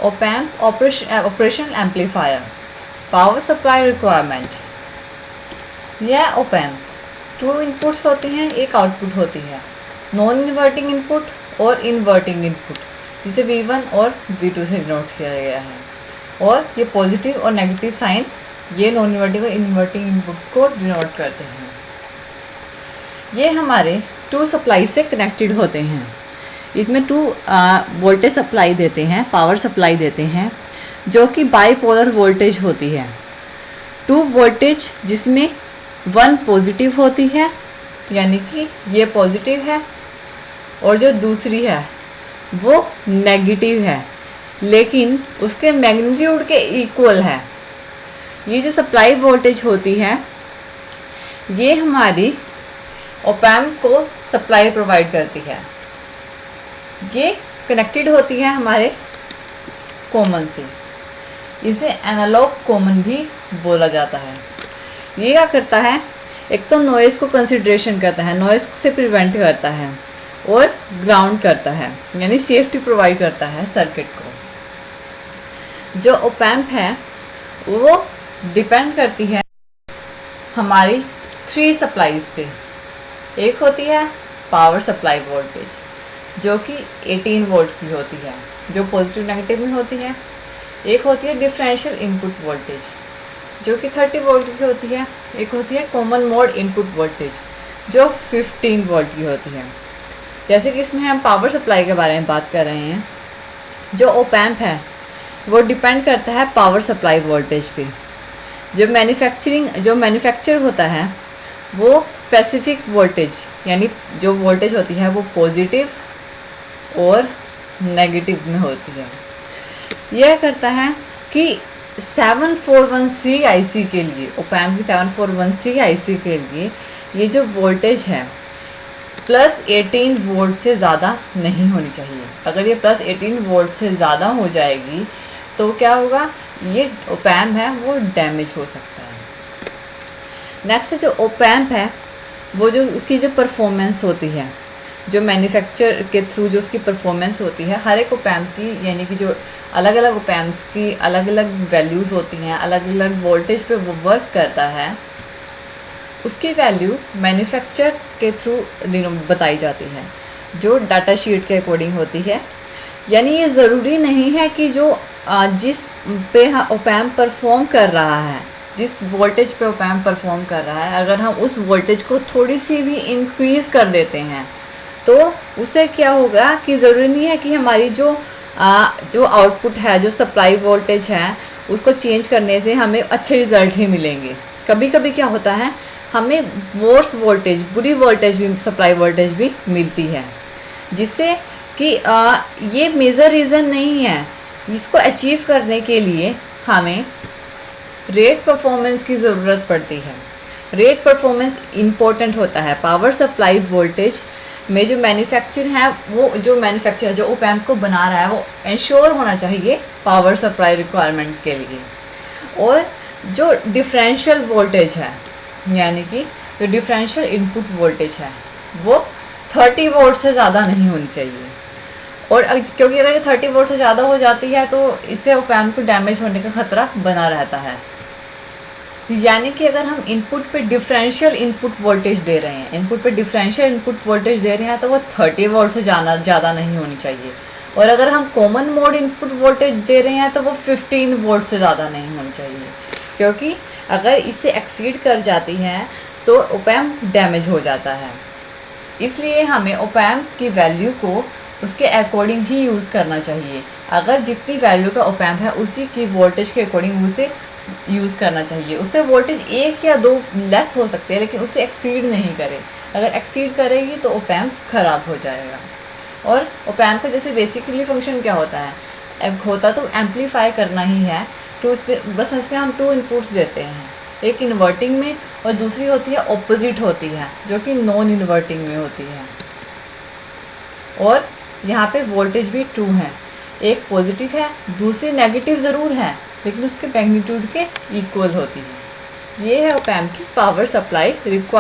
op-amp operational amplifier, power supply requirement. यह op-amp 2 inputs होते हैं, एक आउटपुट होती है, नॉन इन्वर्टिंग इनपुट और इन्वर्टिंग इनपुट, जिसे V1 और V2 से डिनोट किया गया है। और ये पॉजिटिव और नेगेटिव साइन ये नॉन इन्वर्टिंग और इन्वर्टिंग इनपुट को डिनोट करते हैं। ये हमारे 2 सप्लाई से कनेक्टेड होते हैं। इसमें 2 वोल्टेज सप्लाई देते हैं, पावर सप्लाई देते हैं, जो कि बाईपोलर वोल्टेज होती है। 2 वोल्टेज जिसमें 1 पॉजिटिव होती है, यानी कि ये पॉजिटिव है, और जो दूसरी है वो नेगेटिव है, लेकिन उसके मैग्नीट्यूड के इक्वल है। ये जो सप्लाई वोल्टेज होती है ये हमारी op-amp को सप्लाई प्रोवाइड करती है। ये कनेक्टेड होती है हमारे कॉमन से, इसे एनालॉग कॉमन भी बोला जाता है। ये क्या करता है, एक तो नॉइज़ को कंसिडरेशन करता है, नॉइज़ से प्रिवेंट करता है, और ग्राउंड करता है, यानी सेफ्टी प्रोवाइड करता है सर्किट को। जो op-amp है वो डिपेंड करती है हमारी 3 सप्लाईज पे। एक होती है पावर सप्लाई वोल्टेज जो कि 18 वोल्ट की होती है, जो पॉजिटिव नेगेटिव में होती है। एक होती है डिफरेंशियल इनपुट वोल्टेज जो कि 30 वोल्ट की होती है। एक होती है कॉमन मोड इनपुट वोल्टेज जो 15 वोल्ट की होती है। जैसे कि इसमें हम पावर सप्लाई के बारे में बात कर रहे हैं, जो op-amp है वो डिपेंड करता है पावर सप्लाई वोल्टेज पे। जो मैन्युफैक्चर होता है वो स्पेसिफिक वोल्टेज, यानी जो वोल्टेज होती है वो पॉजिटिव और नेगेटिव में होती है। यह करता है कि 741C आईसी के लिए, op-amp की 741C आईसी के लिए ये जो वोल्टेज है +18 वोल्ट से ज़्यादा नहीं होनी चाहिए। अगर ये +18 वोल्ट से ज़्यादा हो जाएगी तो क्या होगा, ये op-amp है वो डैमेज हो सकता है। नेक्स्ट जो op-amp है वो जो उसकी जो परफॉर्मेंस होती है, जो मैन्युफैक्चर के थ्रू जो उसकी परफॉर्मेंस होती है, हर एक op-amp की, यानी कि जो अलग अलग op-amps की अलग अलग वैल्यूज़ होती हैं, अलग अलग वोल्टेज पे वो वर्क करता है, उसकी वैल्यू मैन्युफैक्चर के थ्रू बताई जाती है, जो डाटा शीट के अकॉर्डिंग होती है। यानी ये ज़रूरी नहीं है कि जो जिस पे op-amp परफॉर्म कर रहा है, जिस वोल्टेज पे op-amp परफॉर्म कर रहा है, अगर हम उस वोल्टेज को थोड़ी सी भी इंक्रीज़ कर देते हैं तो उससे क्या होगा कि ज़रूरी नहीं है कि हमारी जो आउटपुट है, जो सप्लाई वोल्टेज है, उसको चेंज करने से हमें अच्छे रिज़ल्ट ही मिलेंगे। कभी कभी क्या होता है, हमें वर्स वोल्टेज, बुरी वोल्टेज भी, सप्लाई वोल्टेज भी मिलती है, जिससे कि ये मेजर रीज़न नहीं है। इसको अचीव करने के लिए हमें रेट परफॉर्मेंस की ज़रूरत पड़ती है। रेट परफॉर्मेंस इम्पोर्टेंट होता है। पावर सप्लाई वोल्टेज में जो मैन्युफैक्चर है, वो जो मैन्युफैक्चर जो op-amp को बना रहा है वो इंश्योर होना चाहिए पावर सप्लाई रिक्वायरमेंट के लिए। और जो डिफरेंशियल वोल्टेज है, यानी कि जो डिफरेंशियल इनपुट वोल्टेज है, वो 30 वोल्ट से ज़्यादा नहीं होनी चाहिए। और क्योंकि अगर ये 30 वोल्ट से ज़्यादा हो जाती है तो इससे op-amp को डैमेज होने का ख़तरा बना रहता है। यानी कि अगर हम इनपुट पे डिफरेंशियल इनपुट वोल्टेज दे रहे हैं, इनपुट पे डिफरेंशियल इनपुट वोल्टेज दे रहे हैं, तो वो 30 वोल्ट से ज़्यादा नहीं होनी चाहिए। और अगर हम कॉमन मोड इनपुट वोल्टेज दे रहे हैं तो वो 15 वोल्ट से ज़्यादा नहीं होनी चाहिए, क्योंकि अगर इससे एक्सीड कर जाती है तो op-amp डैमेज हो जाता है। इसलिए हमें op-amp की वैल्यू को उसके अकॉर्डिंग ही यूज़ करना चाहिए। अगर जितनी वैल्यू का op-amp है उसी की वोल्टेज के अकॉर्डिंग उसे यूज़ करना चाहिए। उससे वोल्टेज 1 या 2 लेस हो सकते हैं, लेकिन उसे एक्सीड नहीं करे। अगर एक्सीड करेगी तो op-amp ख़राब हो जाएगा। और op-amp का जैसे बेसिकली फंक्शन क्या होता है, होता तो एम्पलीफाई करना ही है। तो उस पर बस इसमें हम 2 इनपुट्स देते हैं, एक इन्वर्टिंग में और दूसरी होती है ऑपोजिट होती है, जो कि नॉन इन्वर्टिंग में होती है। और यहाँ पे वोल्टेज भी 2 है, एक पॉजिटिव है, दूसरी नेगेटिव ज़रूर है, लेकिन उसके मैग्नीट्यूड के इक्वल होती है। ये है op-amp की पावर सप्लाई रिक्वायरमेंट।